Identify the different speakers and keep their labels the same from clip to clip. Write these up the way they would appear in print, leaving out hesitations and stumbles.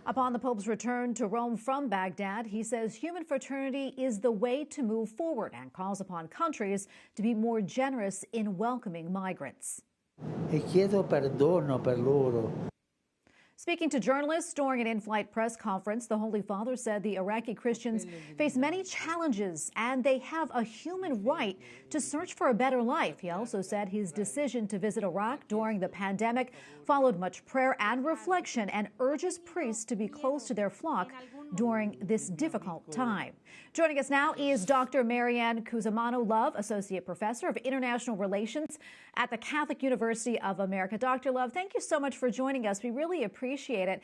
Speaker 1: Upon the Pope's return to Rome from Baghdad, he says human fraternity is the way to move forward and calls upon countries to be more generous in welcoming migrants.
Speaker 2: E chiedo perdono per loro.
Speaker 1: Speaking to journalists during an in-flight press conference, the Holy Father said the Iraqi Christians face many challenges and they have a human right to search for a better life. He also said his decision to visit Iraq during the pandemic followed much prayer and reflection and urges priests to be close to their flock during this difficult time. Joining us now is Dr. Maryann Cusimano Love, Associate Professor of International Relations at the Catholic University of America. Dr. Love, thank you so much for joining us. We really appreciate it.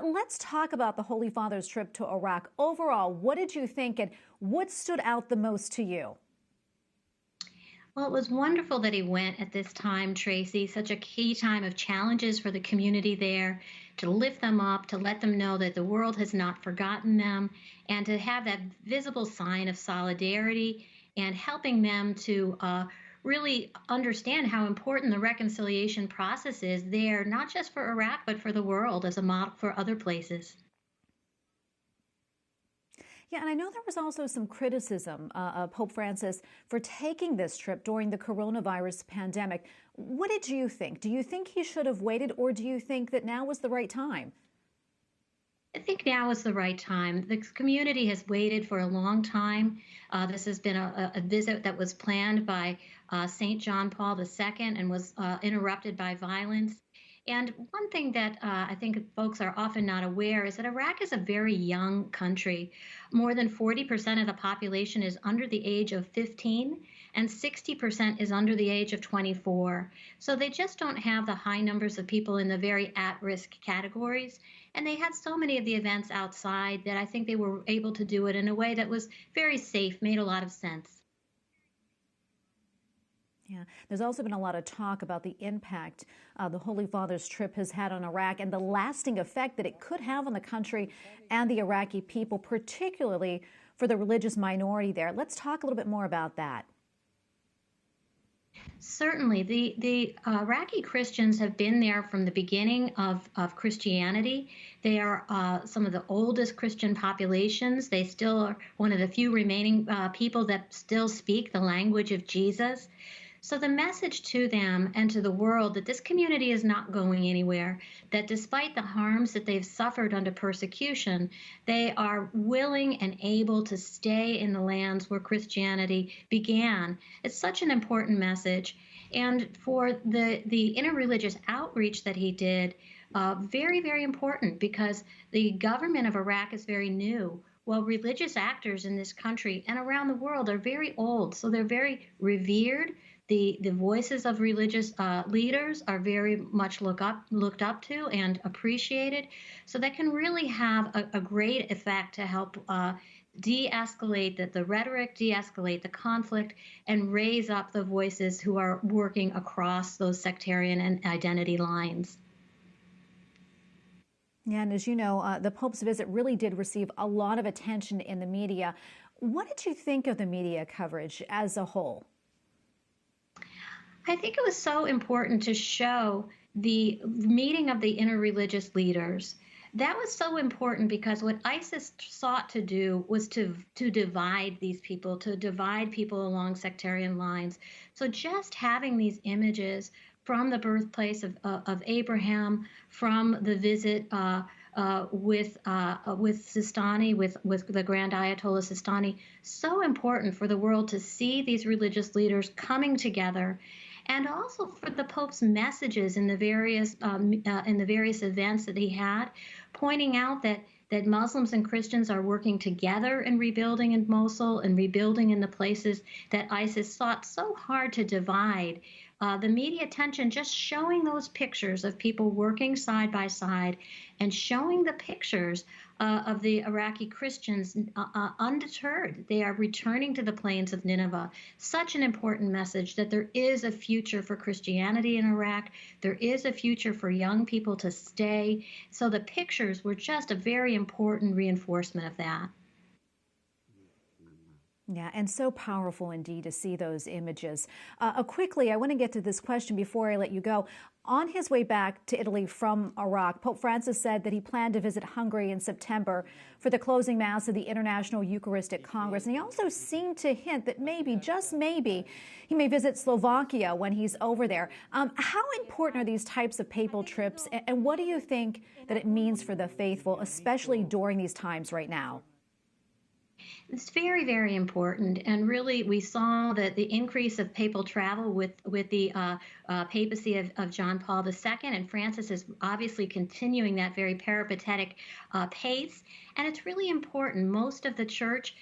Speaker 1: Let's talk about the Holy Father's trip to Iraq. Overall, what did you think and what stood out the most to you?
Speaker 3: Well, it was wonderful that he went at this time, Tracy, such a key time of challenges for the community there, to lift them up, to let them know that the world has not forgotten them, and to have that visible sign of solidarity and helping them to really understand how important the reconciliation process is there, not just for Iraq, but for the world as a model for other places.
Speaker 1: Yeah, and I know there was also some criticism of Pope Francis for taking this trip during the coronavirus pandemic. What did you think? Do you think he should have waited, or do you think that now was the right time?
Speaker 3: I think now is the right time. The community has waited for a long time. This has been a visit that was planned by St. John Paul II and was interrupted by violence. And one thing that I think folks are often not aware is that Iraq is a very young country. More than 40% of the population is under the age of 15, and 60% is under the age of 24. So they just don't have the high numbers of people in the very at-risk categories. And they had so many of the events outside that I think they were able to do it in a way that was very safe, made a lot of sense.
Speaker 1: Yeah, there's also been a lot of talk about the impact the Holy Father's trip has had on Iraq and the lasting effect that it could have on the country and the Iraqi people, particularly for the religious minority there. Let's talk a little bit more about that.
Speaker 3: Certainly. The Iraqi Christians have been there from the beginning of Christianity. They are some of the oldest Christian populations. They still are one of the few remaining people that still speak the language of Jesus. So the message to them and to the world that this community is not going anywhere, that despite the harms that they've suffered under persecution, they are willing and able to stay in the lands where Christianity began. It's such an important message. And for the interreligious outreach that he did, very, very important, because the government of Iraq is very new. Well, religious actors in this country and around the world are very old, so they're very revered. The voices of religious leaders are very much looked up to and appreciated. So that can really have a great effect to help de-escalate the rhetoric, de-escalate the conflict, and raise up the voices who are working across those sectarian and identity lines.
Speaker 1: Yeah, and as you know, the Pope's visit really did receive a lot of attention in the media. What did you think of the media coverage as a whole?
Speaker 3: I think it was so important to show the meeting of the interreligious leaders. That was so important because what ISIS sought to do was to divide these people, to divide people along sectarian lines. So just having these images from the birthplace of Abraham, from the visit with Sistani, with the Grand Ayatollah Sistani, so important for the world to see these religious leaders coming together, and also for the Pope's messages in the various events that he had, pointing out that Muslims and Christians are working together in rebuilding in Mosul and rebuilding in the places that ISIS sought so hard to divide. The media attention, just showing those pictures of people working side by side and showing the pictures of the Iraqi Christians undeterred. They are returning to the plains of Nineveh. Such an important message that there is a future for Christianity in Iraq. There is a future for young people to stay. So the pictures were just a very important reinforcement of that.
Speaker 1: Yeah, and so powerful indeed to see those images. Quickly, I want to get to this question before I let you go. On his way back to Italy from Iraq, Pope Francis said that he planned to visit Hungary in September for the closing Mass of the International Eucharistic Congress. And he also seemed to hint that maybe, just maybe, he may visit Slovakia when he's over there. How important are these types of papal trips, and what do you think that it means for the faithful, especially during these times right now?
Speaker 3: It's very, very important. And really, we saw that the increase of papal travel with the papacy of John Paul II, and Francis is obviously continuing that very peripatetic pace. And it's really important. Most of the church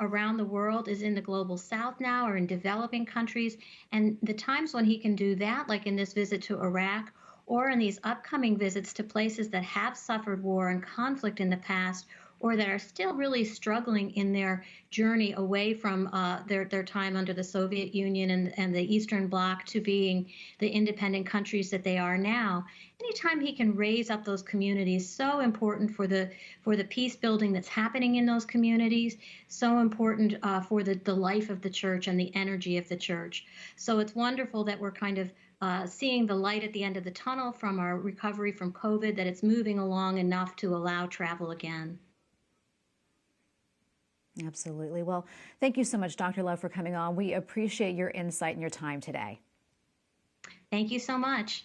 Speaker 3: around the world is in the global south now, or in developing countries. And the times when he can do that, like in this visit to Iraq, or in these upcoming visits to places that have suffered war and conflict in the past, or that are still really struggling in their journey away from their time under the Soviet Union and the Eastern Bloc to being the independent countries that they are now. Anytime he can raise up those communities, so important for the peace building that's happening in those communities, so important for the life of the church and the energy of the church. So it's wonderful that we're kind of seeing the light at the end of the tunnel from our recovery from COVID, that it's moving along enough to allow travel again.
Speaker 1: Absolutely. Well, thank you so much, Dr. Love, for coming on. We appreciate your insight and your time today.
Speaker 3: Thank you so much.